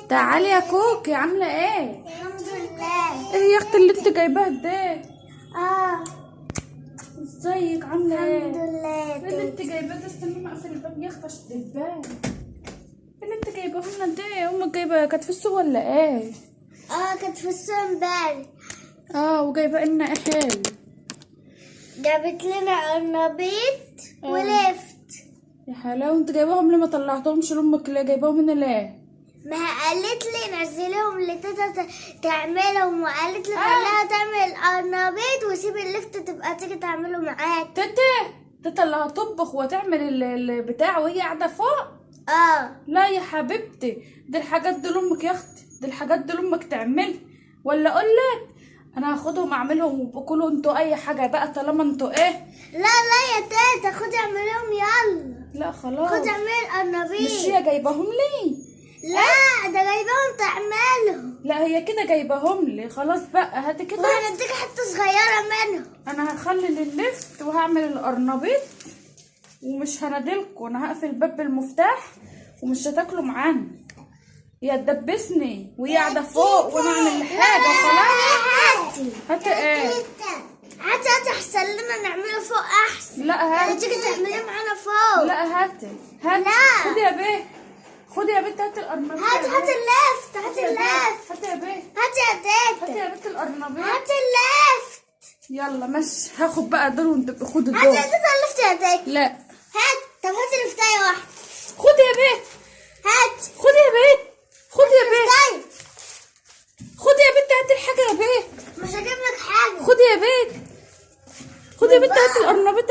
تعالي يا كوكي، عاملة ايه؟ الحمد لله. ايه يا اختي اللي انت جايباها ده؟ اه ازيك عاملة ايه؟ الحمد لله. ايه اللي انت جايباه ده؟ استني ما اقفل الباب يا اختي عشان دبان. ايه اللي انت جايباه لنا ده؟ امك جايبه كانت في السوق ولا ايه؟ كانت في السوق امبارح. وجايبه لنا ايه حلو؟ جابت لنا قرنبيط ولفت. يا حلاوه، انت جايباهم ليه؟ ما طلعتهمش لامك ليه؟ جايباهم هنا ليه؟ ما قالت لي نزليهم لتيتا تعملهم، وقالت لي خليها تعمل قرنبيط وسيب اللفت تبقى تيجي تعمله معاك. تيتا اللي هتطبخ وتعمل البتاع وهي قاعده فوق؟ لا يا حبيبتي، دي الحاجات دي لامك يا اختي، دي الحاجات دي لامك تعمل. ولا اقول لك انا هاخدهم اعملهم وبكلوا انتوا اي حاجه بقى طالما انتوا ايه. لا يا تيتا، خدي اعمليهم يلا. لا خلاص، خدي اعملي قرنبيط. مش هي جايباهم لي؟ لا ده جايباهم تعملهم. لا هي كده جايباهم لي، خلاص بقى هاتي كده. وهنديك حته صغيره منهم. انا هخلي اللفت وهعمل القرنبيط ومش هنادلكوا، انا هقفل الباب بالمفتاح ومش هتاكلوا معانا. يا تدبسني وهي قاعده فوق ونعمل حاجه وخلاص. هاتي ايه؟ هاتي احسن لنا نعمله فوق احسن. لا هاتي. تيجي تعمليه معانا فوق. لا هاتي. لا. خدي يا بيه، خدي يا بنت، هاتي القرنبيط. هاتي اللفت. هاتي اللفت. هاتي يا بيه، هاتي يا هاتي تيتا. يا بنت القرنبيط. هاتي اللفت. يلا ماشي، هاخد بقى دول وانت خدي هاتي يا دول. تيتا اللفت يا تيتا. لا هات. طب هاتي لفتاية واحدة. خدي يا بيه، هات. خدي يا بيه، خدي يا بيه، لفتاية. خدي يا بنت، هاتي الحاجه يا بيه. مش هجيب لك حاجة. خدي يا بنت، خدي يا بنت، هاتي القرنبيط.